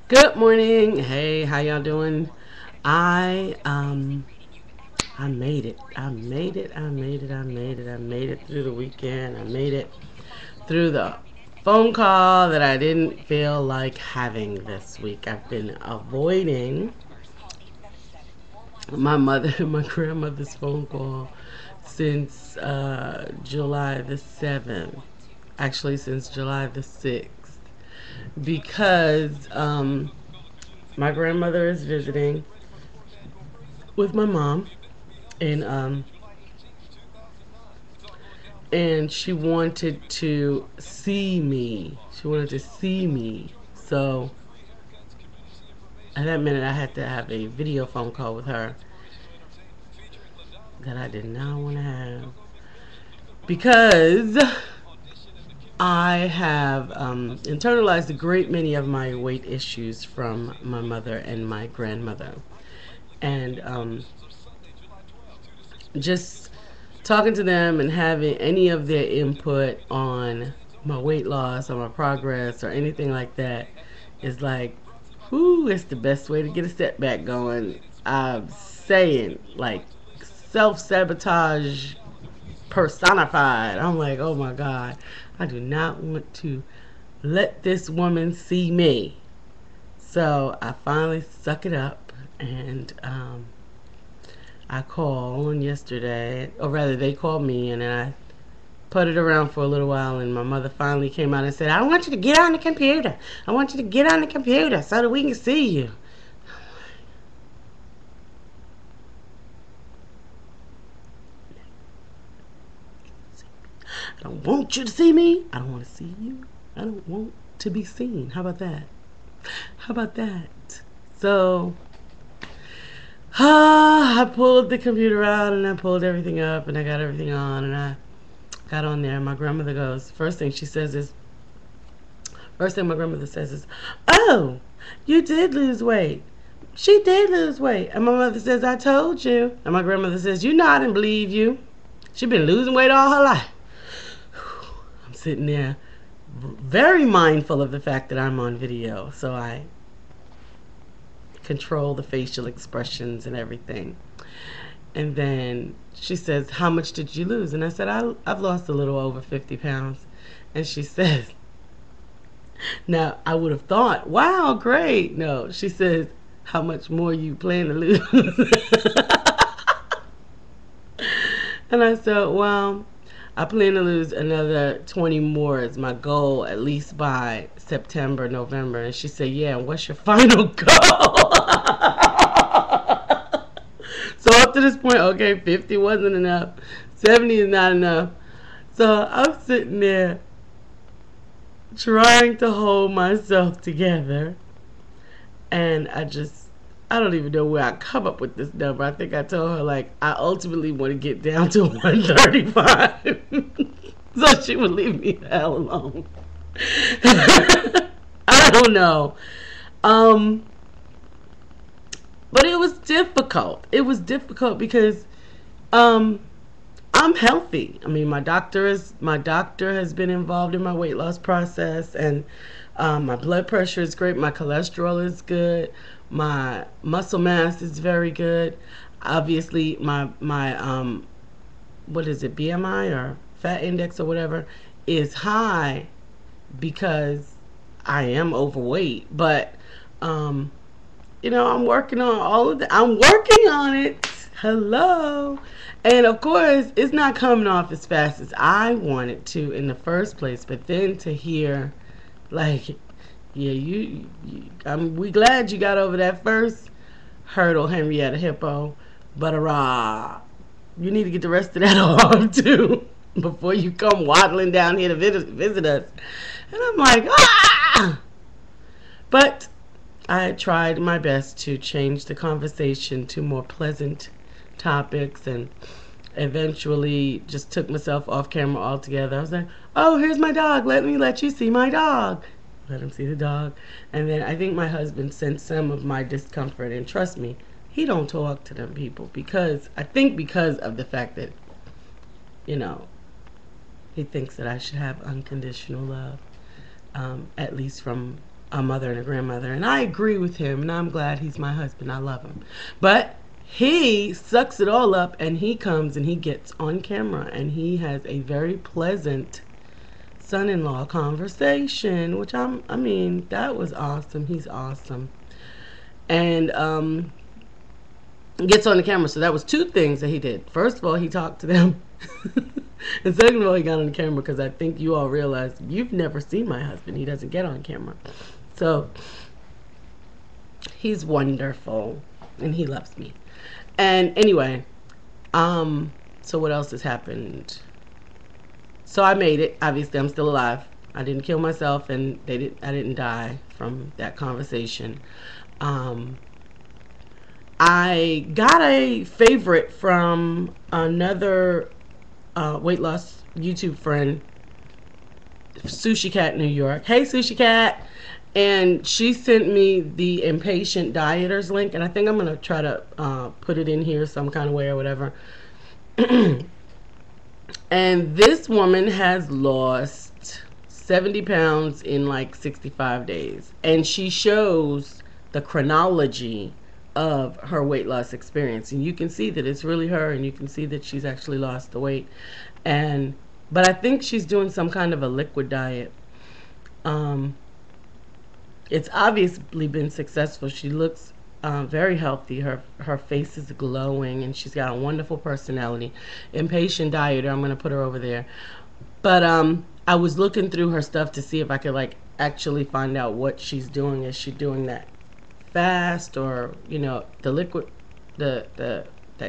Good morning. Hey, how y'all doing? I um I made it. I made it. I made it. I made it. I made it through the weekend. I made it through the phone call that I didn't feel like having this week. I've been avoiding my mother and my grandmother's phone call since July the 7th. Actually, since July the 6th. Because my grandmother is visiting with my mom, and she wanted to see me. She wanted to see me. So at that minute, I had to have a video phone call with her that I did not want to have because I have internalized a great many of my weight issues from my mother and my grandmother, and just talking to them and having any of their input on my weight loss or my progress or anything like that is like, whoo, it's the best way to get a setback going. I'm saying, like, self sabotage personified. I'm like, oh my God, I do not want to let this woman see me. So I finally suck it up, and I called on yesterday, or rather, they called me, and then I put it around for a little while, and my mother finally came out and said, I want you to get on the computer. I want you to get on the computer so that we can see you. I don't want you to see me. I don't want to see you. I don't want to be seen. How about that? How about that? So, I pulled the computer out and I pulled everything up and I got everything on and I got on there. My grandmother goes, first thing my grandmother says is, oh, you did lose weight. She did lose weight. And my mother says, I told you. And my grandmother says, you know I didn't believe you. She been losing weight all her life. I'm sitting there very mindful of the fact that I'm on video. So I control the facial expressions and everything. And then she says, how much did you lose? And I said, I've lost a little over 50 pounds. And she says, now I would have thought, wow, great. No, she says, how much more you plan to lose? And I said, well, I plan to lose another 20 more as my goal, at least by September, November. And she said, yeah, what's your final goal? So up to this point, okay, 50 wasn't enough. 70 is not enough. So I'm sitting there trying to hold myself together. And I don't even know where I come up with this number. I think I told her, like, I ultimately want to get down to 135. So she would leave me the hell alone. I don't know. But it was difficult. It was difficult because I'm healthy. I mean, my doctor has been involved in my weight loss process, and my blood pressure is great. My cholesterol is good. My muscle mass is very good. Obviously, my what is it, BMI or fat index or whatever, is high because I am overweight. But I'm working on all of that. I'm working on it. Hello. And of course, it's not coming off as fast as I wanted to in the first place. But then to hear, like, yeah, we glad you got over that first hurdle, Henrietta Hippo. But you need to get the rest of that off too before you come waddling down here to visit us. And I'm like, ah! But I tried my best to change the conversation to more pleasant topics, and eventually just took myself off camera altogether. I was like, oh, here's my dog. Let me let you see my dog. Let him see the dog. And then I think my husband sensed some of my discomfort, and trust me, he don't talk to them people because of the fact that, he thinks that I should have unconditional love, at least from a mother and a grandmother. And I agree with him, and I'm glad he's my husband. I love him. But he sucks it all up, and he comes and he gets on camera, and he has a very pleasant son-in-law conversation, which I mean, that was awesome. He's awesome. And gets on the camera. So that was two things that he did. First of all, he talked to them. And second of all, he got on the camera, because I think you all realize you've never seen my husband. He doesn't get on camera. So he's wonderful, and he loves me. And anyway, so what else has happened? So I made it. Obviously, I'm still alive. I didn't kill myself, and I didn't die from that conversation. I got a favorite from another weight loss YouTube friend, Sushi Cat New York. Hey, Sushi Cat. And she sent me the Impatient Dieters link, and I think I'm going to try to put it in here some kind of way or whatever. And this woman has lost 70 pounds in like 65 days. And she shows the chronology of her weight loss experience, and you can see that it's really her, and you can see that she's actually lost the weight. But I think she's doing some kind of a liquid diet. It's obviously been successful. She looks very healthy. Her face is glowing, and she's got a wonderful personality. Impatient Dieter, I'm going to put her over there. But I was looking through her stuff to see if I could like actually find out what she's doing. Is she doing that fast, or the liquid, the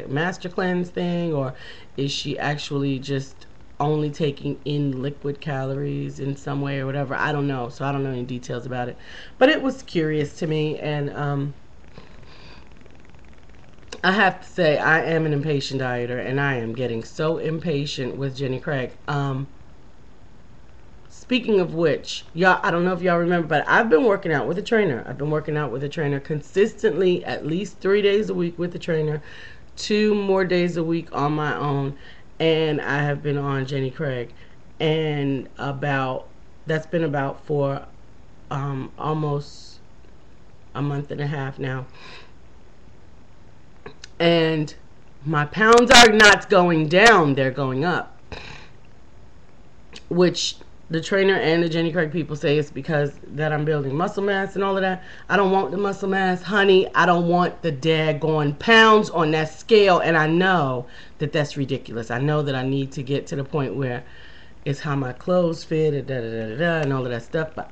master cleanse thing, or is she actually just only taking in liquid calories in some way or whatever? I don't know. So I don't know any details about it, but it was curious to me. And I have to say, I am an impatient dieter, and I am getting so impatient with Jenny Craig. Speaking of which, y'all, I don't know if y'all remember, but I've been working out with a trainer. I've been working out with a trainer consistently, at least 3 days a week with a trainer, 2 more days a week on my own, and I have been on Jenny Craig. And that's been about for almost a month and a half now. And my pounds are not going down, they're going up. Which the trainer and the Jenny Craig people say it's because that I'm building muscle mass and all of that. I don't want the muscle mass, honey. I don't want the daggone pounds on that scale. And I know that that's ridiculous. I know that I need to get to the point where it's how my clothes fit and and all of that stuff. But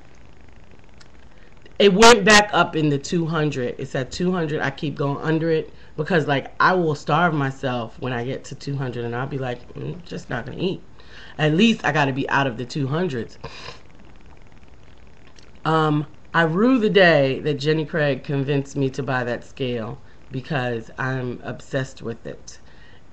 it went back up in the 200. It's at 200. I keep going under it because, like, I will starve myself when I get to 200, and I'll be like, just not going to eat. At least I got to be out of the 200s. I rue the day that Jenny Craig convinced me to buy that scale, because I'm obsessed with it,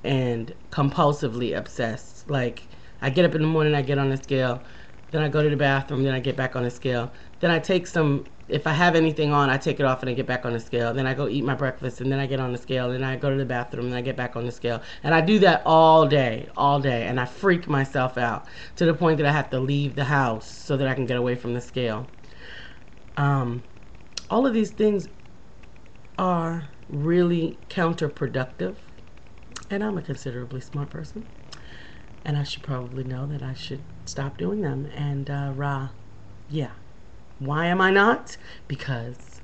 and compulsively obsessed. Like, I get up in the morning, I get on the scale, then I go to the bathroom, then I get back on the scale, then I take some, if I have anything on, I take it off and I get back on the scale, then I go eat my breakfast, and then I get on the scale, and I go to the bathroom, and I get back on the scale, and I do that all day, and I freak myself out to the point that I have to leave the house so that I can get away from the scale. All of these things are really counterproductive, and I'm a considerably smart person, and I should probably know that I should stop doing them. And yeah, why am I not? Because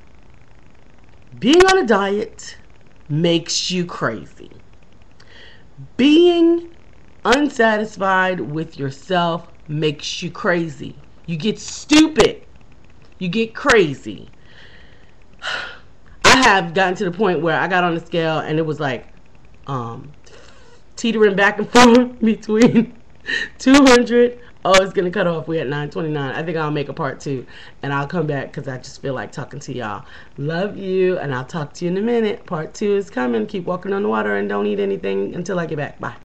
being on a diet makes you crazy. Being unsatisfied with yourself makes you crazy. You get stupid. You get crazy. I have gotten to the point where I got on the scale and it was like teetering back and forth between 200. Oh, it's going to cut off. We're at 9:29. I think I'll make a part 2, and I'll come back because I just feel like talking to y'all. Love you, and I'll talk to you in a minute. Part 2 is coming. Keep walking on the water and don't eat anything until I get back. Bye.